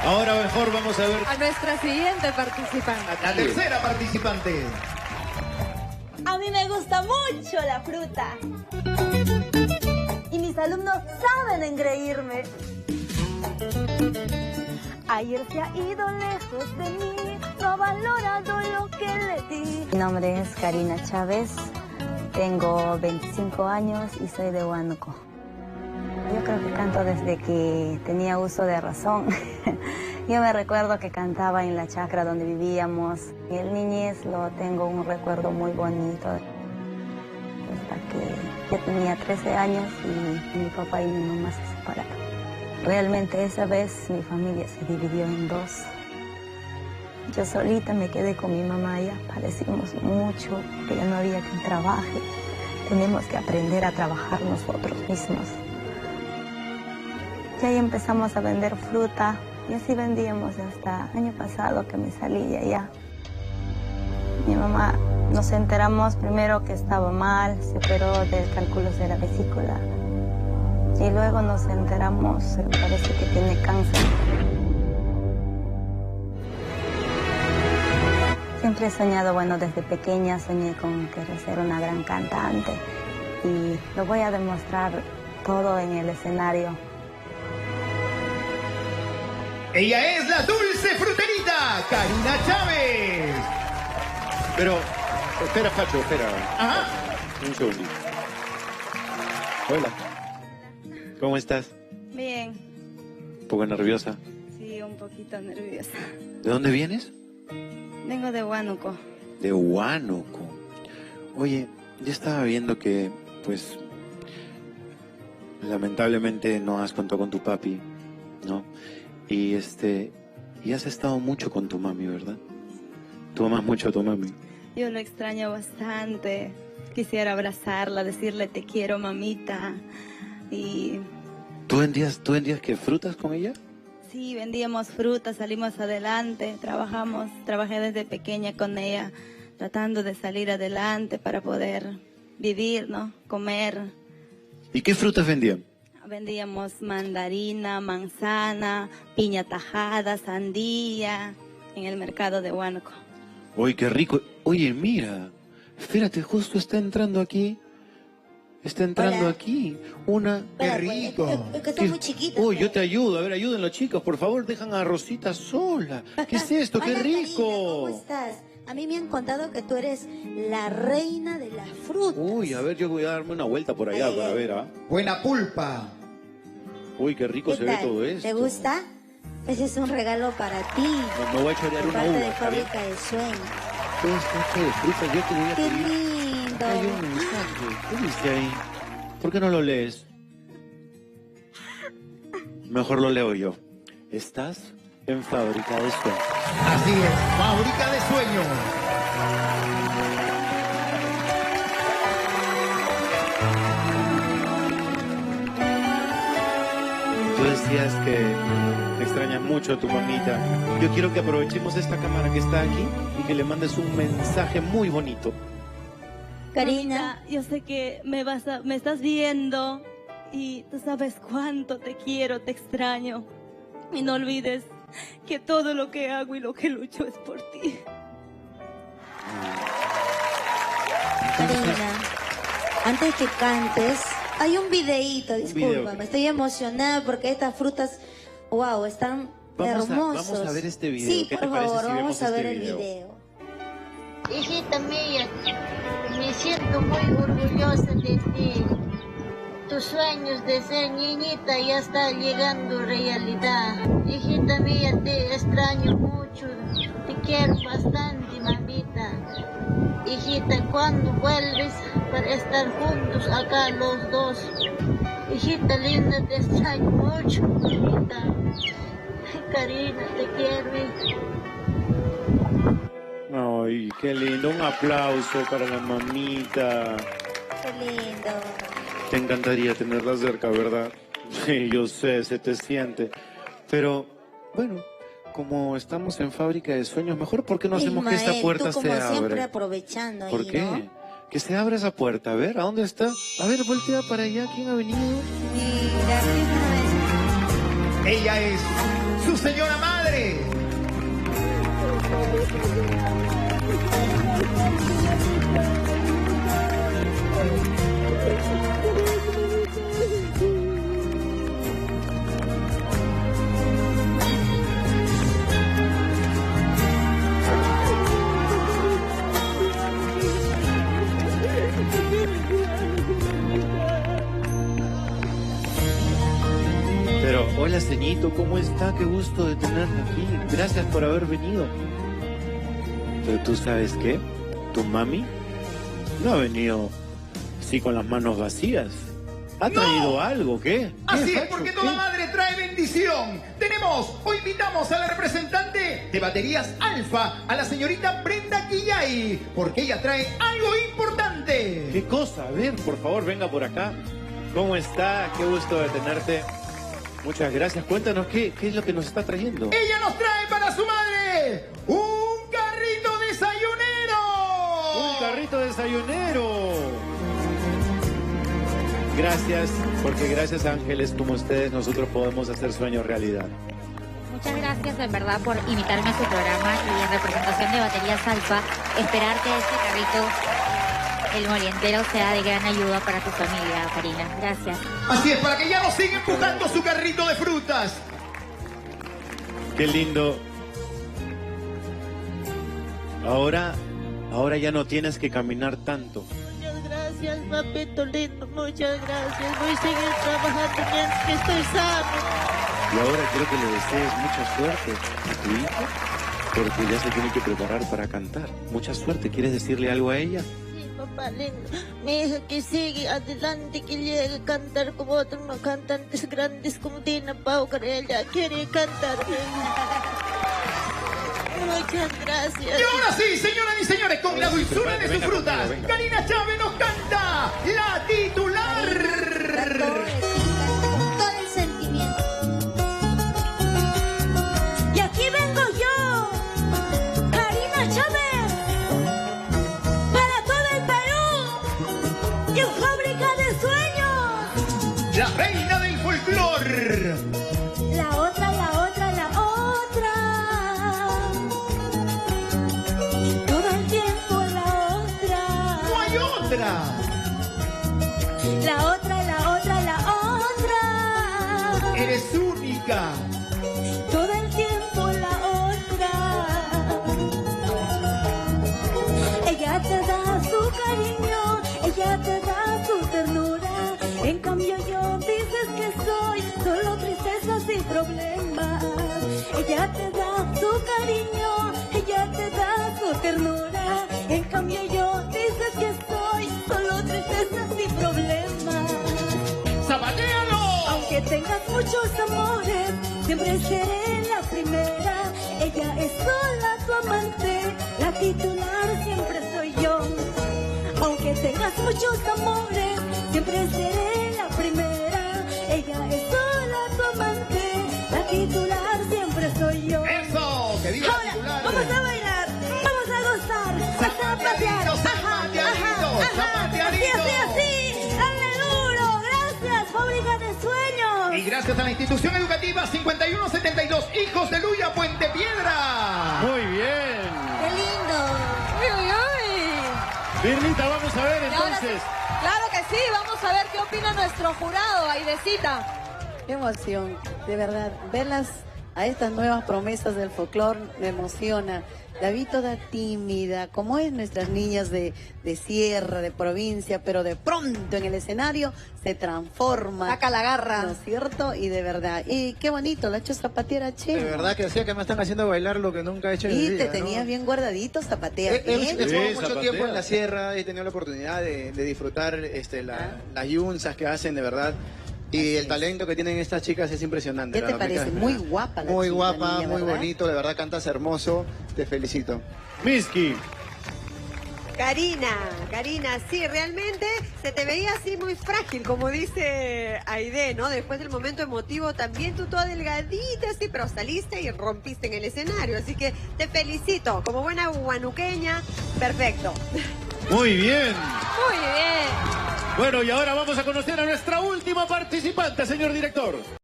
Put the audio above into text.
Ahora mejor vamos a ver A nuestra siguiente participante. la tercera participante. A mí me gusta mucho la fruta. Y mis alumnos saben engreírme. Ayer se ha ido lejos de mí, no ha valorado lo que le di. Mi nombre es Karina Chávez, tengo 25 años y soy de Huánuco. Yo creo que canto desde que tenía uso de razón. Yo me recuerdo que cantaba en la chacra donde vivíamos. En el niñez tengo un recuerdo muy bonito. Hasta que yo tenía 13 años y mi papá y mi mamá se separaron. Realmente esa vez mi familia se dividió en dos. Yo solita me quedé con mi mamá, ya padecimos mucho, que ya no había quien trabaje. Tenemos que aprender a trabajar nosotros mismos. Y ahí empezamos a vender fruta y así vendíamos hasta año pasado que me salí de allá. Mi mamá nos enteramos primero que estaba mal, se operó de cálculos de la vesícula. Y luego nos enteramos, parece que tiene cáncer. Siempre he soñado, bueno, desde pequeña soñé con querer ser una gran cantante. Y lo voy a demostrar todo en el escenario. Ella es la dulce fruterita, Karina Chávez. Pero, espera, Pacho, espera. Ajá. Un segundito. Hola. ¿Cómo estás? Bien, ¿Un poco nerviosa? sí, un poquito nerviosa. ¿De dónde vienes? Vengo de Huánuco. De Huánuco. Oye, yo estaba viendo que, pues, lamentablemente no has contado con tu papi, ¿no? Y y has estado mucho con tu mami, ¿verdad? Tú amas mucho a tu mami. Yo lo extraño bastante. Quisiera abrazarla, decirle te quiero, mamita. Y ¿Tú vendías qué, frutas con ella? sí, vendíamos frutas, salimos adelante, trabajé desde pequeña con ella, tratando de salir adelante para poder vivir, ¿no? Comer. ¿Y qué frutas vendían? Vendíamos mandarina, manzana, piña tajada, sandía, en el mercado de Huánuco. ¡Uy, qué rico! Oye, mira, espérate, justo está entrando aquí. Está entrando Hola. aquí una... ¡Qué rico! Es que son muy chiquitos. Uy, yo te ayudo. A ver, ayúdenlo, chicos. Por favor, dejan a Rosita sola. ¿Qué es esto? ¡Qué Hola, rico! Karina, ¿cómo estás? A mí me han contado que tú eres la reina de las frutas. Uy, a ver, yo voy a darme una vuelta por allá Ay, para ay. ver, ¿ah? Buena pulpa. Uy, qué rico ¿Qué se ve tal? todo esto. ¿Te gusta? Ese es un regalo para ti. Me voy a chorear De una parte uva, de ¿está bien? Fábrica de Sueños. Todo esto de frutas, yo te voy a ¡Qué pedir. Acá hay un lindo! mensaje. ¿Qué dice ahí? ¿Por qué no lo lees? Mejor lo leo yo. Estás en Fábrica de Sueños. Así es, fábrica de sueños. Tú decías que extrañas mucho a tu mamita. Yo quiero que aprovechemos esta cámara que está aquí y que le mandes un mensaje muy bonito. Karina, Mamita, yo sé que me estás viendo y tú sabes cuánto te quiero, te extraño. Y no olvides que todo lo que hago y lo que lucho es por ti. Karina, antes que cantes, hay un videíto, disculpa, video. me estoy emocionada porque estas frutas, wow, están hermosos. Vamos a ver este video. Sí, ¿Qué te por parece favor, si vemos vamos a ver este el video? video. Hijita mía, me siento muy orgullosa de ti. Tus sueños de ser niñita ya están llegando realidad. Hijita mía, te extraño mucho, te quiero bastante, mamita. Hijita, ¿cuándo vuelves para estar juntos acá los dos? Hijita linda, te extraño mucho, hijita. Karina, te quiero, hija. Ay, qué lindo. Un aplauso para la mamita. Qué lindo. Te encantaría tenerla cerca, ¿verdad? Sí, yo sé, se te siente. Pero, bueno, como estamos en Fábrica de Sueños, mejor ¿por qué no hacemos que esta Ismael, puerta tú como se siempre abra? aprovechando ahí, ¿Por qué? ¿no? Que se abra esa puerta. A ver, ¿a dónde está? A ver, voltea para allá. ¿Quién ha venido? Mira, Ella es su señora madre. Ñañito, ¿cómo está? Qué gusto de tenerte aquí. Gracias por haber venido. Pero tú sabes qué, tu mami no ha venido así con las manos vacías. ¿Ha traído algo? ¿Qué? Así es, Facho? porque toda madre trae bendición. Tenemos, o invitamos a la representante de Baterías Alfa, a la señorita Brenda Quillay, porque ella trae algo importante. ¿Qué cosa? A ver, por favor, venga por acá. ¿Cómo está? Qué gusto de tenerte. Muchas gracias. Cuéntanos qué es lo que nos está trayendo. Ella nos trae para su madre un carrito desayunero. ¡Un carrito desayunero! Gracias, porque gracias a ángeles como ustedes nosotros podemos hacer sueños realidad. Muchas gracias en verdad por invitarme a su programa y en representación de Baterías Alfa, esperar que este carrito, el molientero, sea de gran ayuda para tu familia, Karina. Gracias. Así es, para que ya nos siga empujando su carrito de frutas. Qué lindo. Ahora ya no tienes que caminar tanto. Muchas gracias, papito lindo, muchas gracias. Voy a seguir trabajando mientras que estoy sano. Y ahora quiero que le desees mucha suerte a tu hija, porque ya se tiene que preparar para cantar. Mucha suerte. ¿Quieres decirle algo a ella? Sí, papá lindo. Mi hija que sigue adelante, que llegue a cantar como otros cantantes grandes como Dina Paucar. Ella quiere cantar. Muchas gracias. Y ahora sí, señoras y señores, con la dulzura de sus frutas, Karina Chávez nos canta la titular. Con todo el sentimiento. Y aquí vengo yo, Karina Chávez, para todo el Perú y en fábrica de sueños. La reina del folclor. La otra, la otra, la otra. Todo el tiempo la otra. No hay otra. La otra, la otra, la otra. Eres única. Todo el tiempo la otra. Ella te da su cariño, ella te da su ternura. En cambio yo dices que soy solo tristezas y problemas. Ella te da su cariño, ella te da su ternura. En cambio yo dices que soy solo tristezas y problemas. ¡Zapatéalo! Aunque tengas muchos amores, siempre seré la primera. Ella es sola tu amante, la titular siempre soy yo. Aunque tengas muchos amores, siempre seré la primera. Ella es sola tu amante, la titular siempre soy yo. ¡Eso! ¡Que diga la Ahora, titular! vamos a bailar, vamos a gozar, a zapatear. Zapateadito, zapateadito. Así, así, dale duro, gracias, fábrica de sueños. Y gracias a la institución educativa 5172 Hijos de Luya Puente Piedra. Muy bien. ¡Qué lindo! Uy, uy, uy. Birnita, vamos a ver Y ahora sí, entonces. claro que sí, vamos a ver qué opina nuestro jurado, Aidecita. Qué emoción, de verdad. Verlas a estas nuevas promesas del folclore me emociona. La vi toda tímida, como es nuestras niñas de sierra, de provincia, pero de pronto en el escenario se transforma. Saca la garra. ¿No es cierto? Y de verdad. Y qué bonito, la ha hecho zapatear Chema. De verdad que decía que me están haciendo bailar lo que nunca he hecho en mi Y vida, te tenías ¿no? bien guardadito, zapatea. He bien. estado mucho zapatea. tiempo en la sierra, he tenido la oportunidad de disfrutar las yunzas que hacen, de verdad. Y el talento que tienen estas chicas es impresionante. ¿Qué te la verdad, parece? me Muy queda- guapa la Muy chica, guapa, niña, muy ¿verdad? bonito, de verdad cantas hermoso, te felicito. Miski. Karina, sí, realmente se te veía así muy frágil, como dice Aide, ¿no? Después del momento emotivo también tú toda delgadita, sí, pero saliste y rompiste en el escenario, así que te felicito, como buena guanuqueña, perfecto. Muy bien. Muy bien. Bueno, y ahora vamos a conocer a nuestra última participante, señor director.